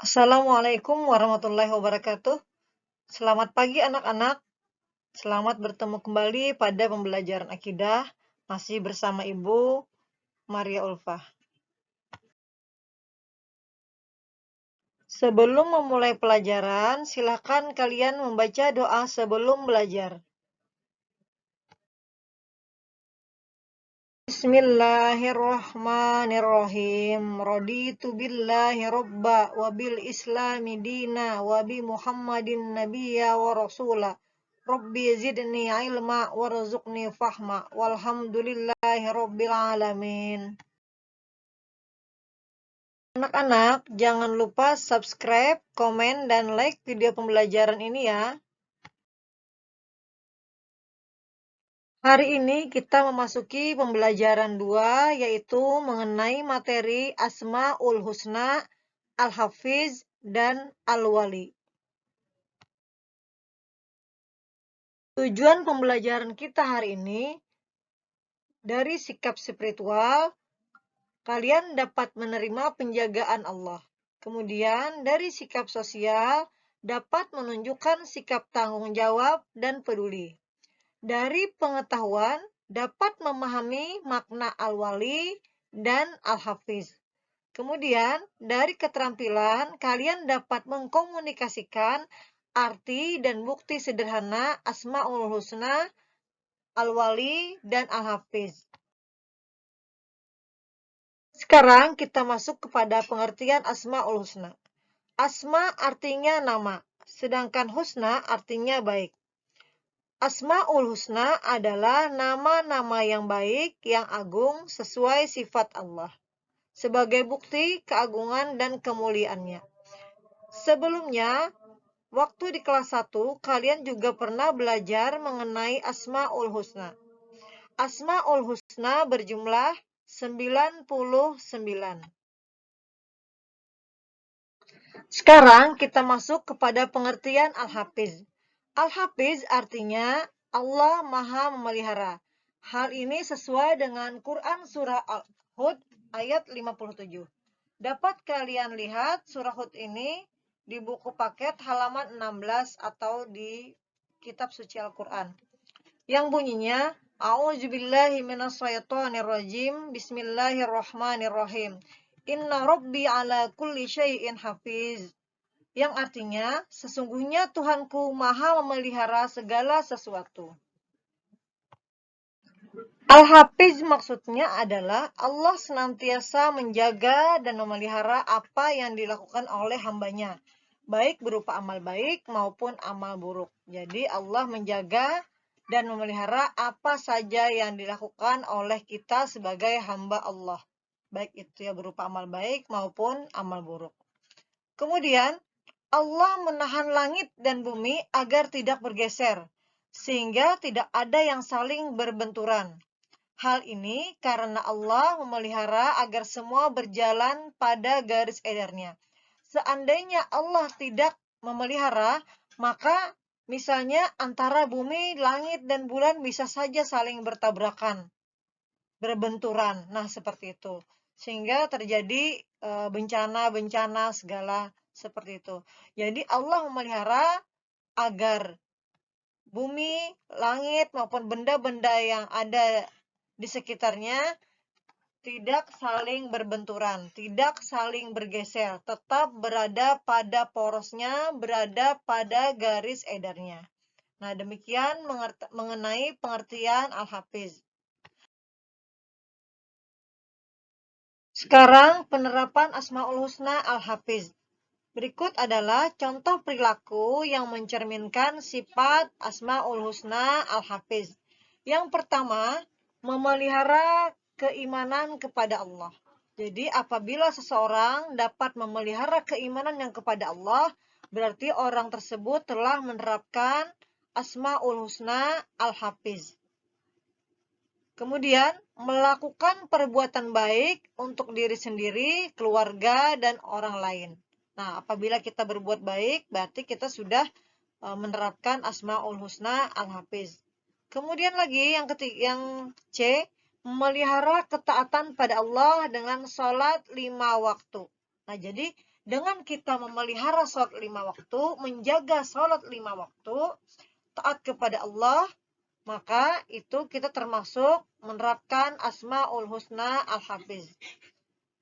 Assalamualaikum warahmatullahi wabarakatuh. Selamat pagi anak-anak. Selamat bertemu kembali pada pembelajaran akidah. Masih bersama Ibu Maria Ulfah. Sebelum memulai pelajaran, silakan kalian membaca doa sebelum belajar. Bismillahirrahmanirrahim. Raditu billahi robba wa bil islami dina wa bi Muhammadin nabiyya wa rasula. Rabbi zidni ilma warzuqni fahma. Walhamdulillahi rabbil alamin. Anak-anak, jangan lupa subscribe, komen, dan like video pembelajaran ini ya. Hari ini kita memasuki pembelajaran 2, yaitu mengenai materi Asmaul Husna, Al-Hafiz, dan Al-Wali. Tujuan pembelajaran kita hari ini, dari sikap spiritual, kalian dapat menerima penjagaan Allah. Kemudian, dari sikap sosial, dapat menunjukkan sikap tanggung jawab dan peduli. Dari pengetahuan, dapat memahami makna Al-Wali dan Al-Hafiz. Kemudian, dari keterampilan, kalian dapat mengkomunikasikan arti dan bukti sederhana Asmaul Husna, Al-Wali, dan Al-Hafiz. Sekarang kita masuk kepada pengertian Asmaul Husna. Asma artinya nama, sedangkan Husna artinya baik. Asmaul Husna adalah nama-nama yang baik, yang agung, sesuai sifat Allah, sebagai bukti keagungan dan kemuliaannya. Sebelumnya, waktu di kelas 1, kalian juga pernah belajar mengenai Asmaul Husna. Asmaul Husna berjumlah 99. Sekarang kita masuk kepada pengertian Al-Hafiz. Al-Hafiz artinya Allah Maha Memelihara. Hal ini sesuai dengan Quran Surah Al-Hud ayat 57. Dapat kalian lihat surah Hud ini di buku paket halaman 16 atau di kitab suci Al-Quran. Yang bunyinya, A'udzubillahi minasyaitonirrajim, Bismillahirrahmanirrahim. Inna Rabbi ala kulli syai'in hafiz. Yang artinya, sesungguhnya Tuhanku Maha memelihara segala sesuatu. Al-Hafiz maksudnya adalah Allah senantiasa menjaga dan memelihara apa yang dilakukan oleh hambanya, baik berupa amal baik maupun amal buruk. Jadi Allah menjaga dan memelihara apa saja yang dilakukan oleh kita sebagai hamba Allah, baik itu ya berupa amal baik maupun amal buruk. Kemudian Allah menahan langit dan bumi agar tidak bergeser, sehingga tidak ada yang saling berbenturan. Hal ini karena Allah memelihara agar semua berjalan pada garis edarnya. Seandainya Allah tidak memelihara, maka misalnya antara bumi, langit, dan bulan bisa saja saling bertabrakan, berbenturan. Nah, seperti itu. Sehingga terjadi bencana-bencana segala seperti itu. Jadi Allah memelihara agar bumi, langit, maupun benda-benda yang ada di sekitarnya tidak saling berbenturan, tidak saling bergeser, tetap berada pada porosnya, berada pada garis edarnya. Nah, demikian mengenai pengertian Al-Hafiz. Sekarang penerapan Asmaul Husna Al-Hafiz. Berikut adalah contoh perilaku yang mencerminkan sifat Asmaul Husna Al-Hafiz. Yang pertama, memelihara keimanan kepada Allah. Jadi apabila seseorang dapat memelihara keimanan yang kepada Allah, berarti orang tersebut telah menerapkan Asmaul Husna Al-Hafiz. Kemudian, melakukan perbuatan baik untuk diri sendiri, keluarga, dan orang lain. Nah, apabila kita berbuat baik, berarti kita sudah menerapkan Asmaul Husna Al-Hafiz. Kemudian lagi yang C, memelihara ketaatan pada Allah dengan sholat 5 waktu. Nah, jadi Dengan kita memelihara sholat 5 waktu, menjaga sholat 5 waktu, taat kepada Allah, maka itu kita termasuk menerapkan Asmaul Husna Al-Hafiz.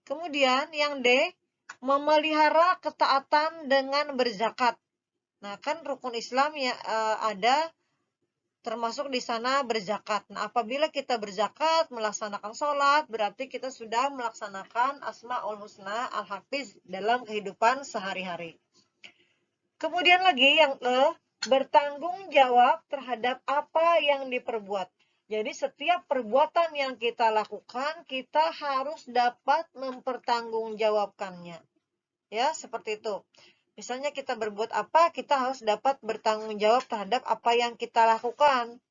Kemudian yang D, memelihara ketaatan dengan berzakat. Nah, kan rukun Islam ya ada termasuk di sana berzakat. Nah, apabila kita berzakat, melaksanakan sholat, berarti kita sudah melaksanakan Asmaul Husna Al-Hafiz dalam kehidupan sehari-hari. Kemudian lagi yang bertanggung jawab terhadap apa yang diperbuat. Jadi setiap perbuatan yang kita lakukan, kita harus dapat mempertanggungjawabkannya. Ya, seperti itu. Misalnya kita berbuat apa, kita harus dapat bertanggung jawab terhadap apa yang kita lakukan.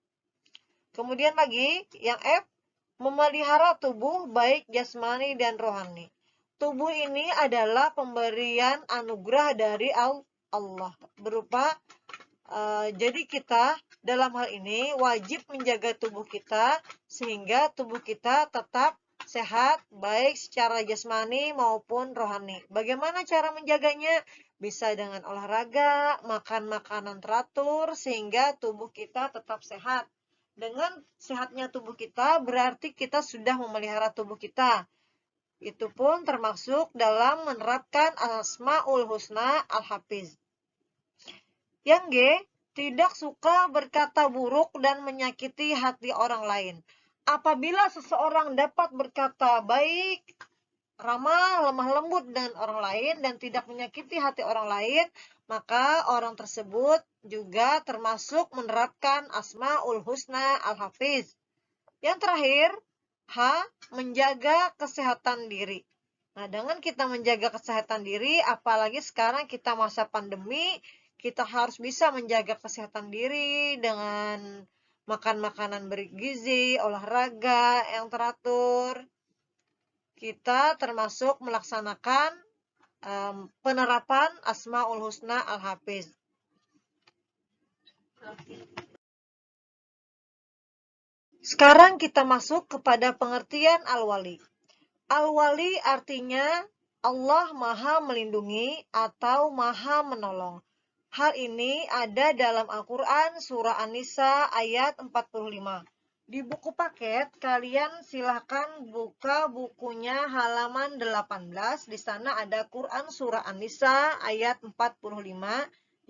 Kemudian lagi, yang F, memelihara tubuh baik jasmani dan rohani. Tubuh ini adalah pemberian anugerah dari Allah. Berupa, jadi kita dalam hal ini wajib menjaga tubuh kita, sehingga tubuh kita tetap sehat, baik secara jasmani maupun rohani. Bagaimana cara menjaganya? Bisa dengan olahraga, makan makanan teratur, sehingga tubuh kita tetap sehat. Dengan sehatnya tubuh kita, berarti kita sudah memelihara tubuh kita. Itu pun termasuk dalam menerapkan Asmaul Husna Al-Hafiz. Yang G, tidak suka berkata buruk dan menyakiti hati orang lain. Apabila seseorang dapat berkata baik, ramah, lemah lembut dengan orang lain dan tidak menyakiti hati orang lain, maka orang tersebut juga termasuk menerapkan Asmaul Husna Al-Hafiz. Yang terakhir, H, menjaga kesehatan diri. Nah, dengan kita menjaga kesehatan diri, apalagi sekarang kita masa pandemi, kita harus bisa menjaga kesehatan diri dengan makan makanan bergizi, olahraga yang teratur. Kita termasuk melaksanakan penerapan Asmaul Husna Al-Hafiz. Sekarang kita masuk kepada pengertian Al-Wali. Al-Wali artinya Allah Maha Melindungi atau Maha Menolong. Hal ini ada dalam Al-Quran Surah An-Nisa ayat 45. Di buku paket, kalian silahkan buka bukunya halaman 18. Di sana ada Quran Surah An-Nisa ayat 45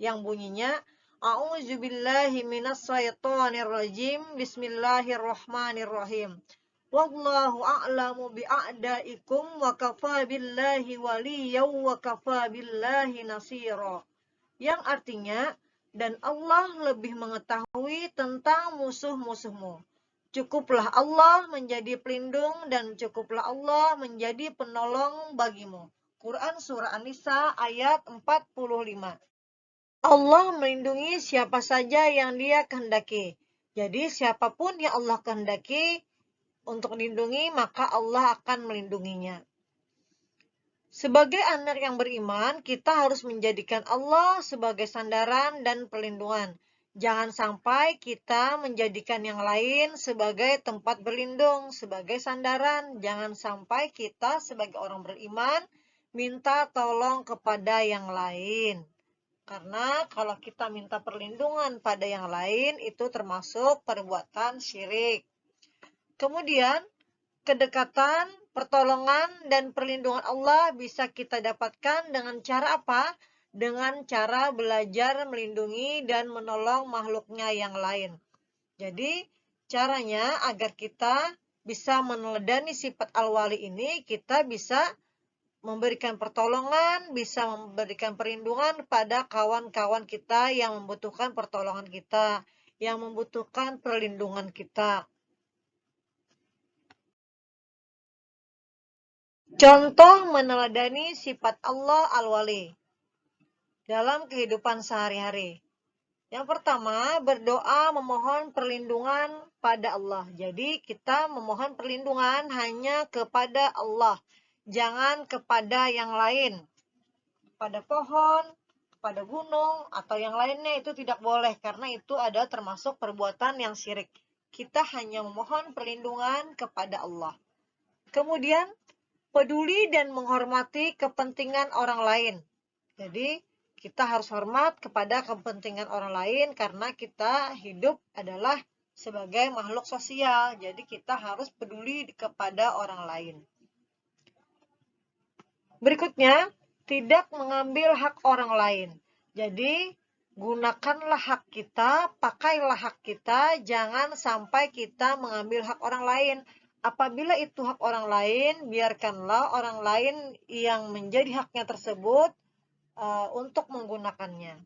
yang bunyinya, A'udzubillahi minasyaitonirrajim, Bismillahirrahmanirrahim. Wallahu a'lamu bi'a'daikum wa kafa billahi waliyyan wa kafa billahi nasira. Yang artinya, dan Allah lebih mengetahui tentang musuh-musuhmu. Cukuplah Allah menjadi pelindung dan cukuplah Allah menjadi penolong bagimu. Quran Surah An-Nisa ayat 45. Allah melindungi siapa saja yang Dia kehendaki. Jadi siapapun yang Allah kehendaki untuk dilindungi, maka Allah akan melindunginya. Sebagai anak yang beriman, kita harus menjadikan Allah sebagai sandaran dan perlindungan. Jangan sampai kita menjadikan yang lain sebagai tempat berlindung, sebagai sandaran. Jangan sampai kita sebagai orang beriman minta tolong kepada yang lain. Karena kalau kita minta perlindungan pada yang lain, itu termasuk perbuatan syirik. Kemudian, kedekatan, pertolongan, dan perlindungan Allah bisa kita dapatkan dengan cara apa? Dengan cara belajar melindungi dan menolong makhluknya yang lain. Jadi, caranya agar kita bisa meneladani sifat al-wali ini, kita bisa memberikan pertolongan, bisa memberikan perlindungan pada kawan-kawan kita yang membutuhkan pertolongan kita, yang membutuhkan perlindungan kita. Contoh meneladani sifat Allah Al-Wali dalam kehidupan sehari-hari. Yang pertama, berdoa memohon perlindungan pada Allah. Jadi kita memohon perlindungan hanya kepada Allah, jangan kepada yang lain. Pada pohon, pada gunung, atau yang lainnya itu tidak boleh, karena itu ada termasuk perbuatan yang syirik. Kita hanya memohon perlindungan kepada Allah. Kemudian, peduli dan menghormati kepentingan orang lain. Jadi, kita harus hormat kepada kepentingan orang lain karena kita hidup adalah sebagai makhluk sosial. Jadi, kita harus peduli kepada orang lain. Berikutnya, tidak mengambil hak orang lain. Jadi, gunakanlah hak kita, pakailah hak kita, jangan sampai kita mengambil hak orang lain. Apabila itu hak orang lain, biarkanlah orang lain yang menjadi haknya tersebut untuk menggunakannya.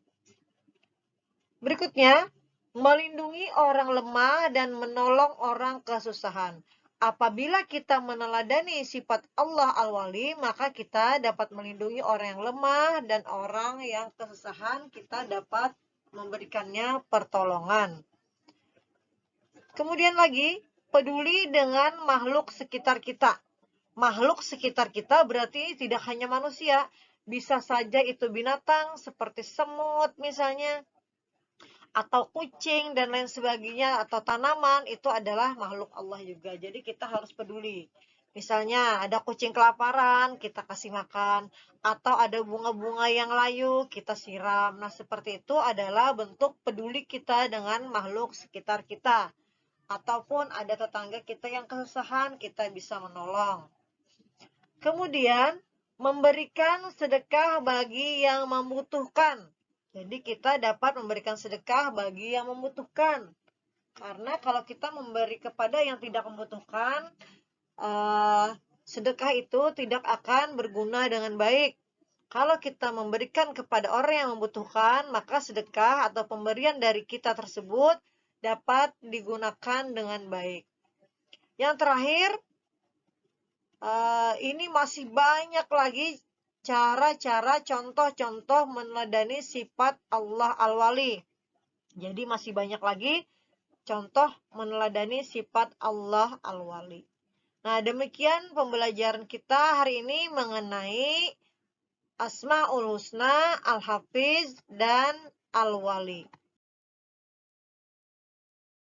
Berikutnya, melindungi orang lemah dan menolong orang kesusahan. Apabila kita meneladani sifat Allah Al-Wali, maka kita dapat melindungi orang yang lemah dan orang yang kesusahan, kita dapat memberikannya pertolongan. Kemudian lagi, peduli dengan makhluk sekitar kita. Makhluk sekitar kita berarti tidak hanya manusia, bisa saja itu binatang seperti semut misalnya, atau kucing dan lain sebagainya, atau tanaman, itu adalah makhluk Allah juga. Jadi kita harus peduli. Misalnya ada kucing kelaparan, kita kasih makan, atau ada bunga-bunga yang layu, kita siram. Nah, seperti itu adalah bentuk peduli kita dengan makhluk sekitar kita. Ataupun ada tetangga kita yang kesusahan, kita bisa menolong. Kemudian, memberikan sedekah bagi yang membutuhkan. Jadi kita dapat memberikan sedekah bagi yang membutuhkan. Karena kalau kita memberi kepada yang tidak membutuhkan, sedekah itu tidak akan berguna dengan baik. Kalau kita memberikan kepada orang yang membutuhkan, maka sedekah atau pemberian dari kita tersebut dapat digunakan dengan baik. Yang terakhir, ini masih banyak lagi cara-cara, contoh-contoh meneladani sifat Allah Al-Wali. Jadi masih banyak lagi contoh meneladani sifat Allah Al-Wali. Nah, demikian pembelajaran kita hari ini mengenai Asmaul Husna, Al-Hafiz, dan Al-Wali.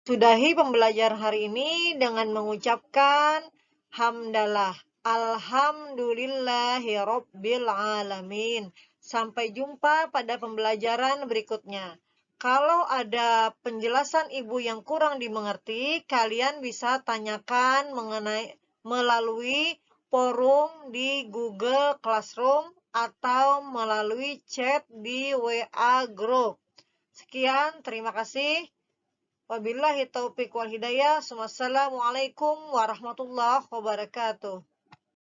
Sudahi pembelajaran hari ini dengan mengucapkan hamdalah. Alhamdulillahi Rabbil Alamin. Sampai jumpa pada pembelajaran berikutnya. Kalau ada penjelasan ibu yang kurang dimengerti, kalian bisa tanyakan melalui forum di Google Classroom atau melalui chat di WA Group. Sekian, terima kasih. Wabillahi taufiq wal hidayah. Wassalamualaikum warahmatullahi wabarakatuh.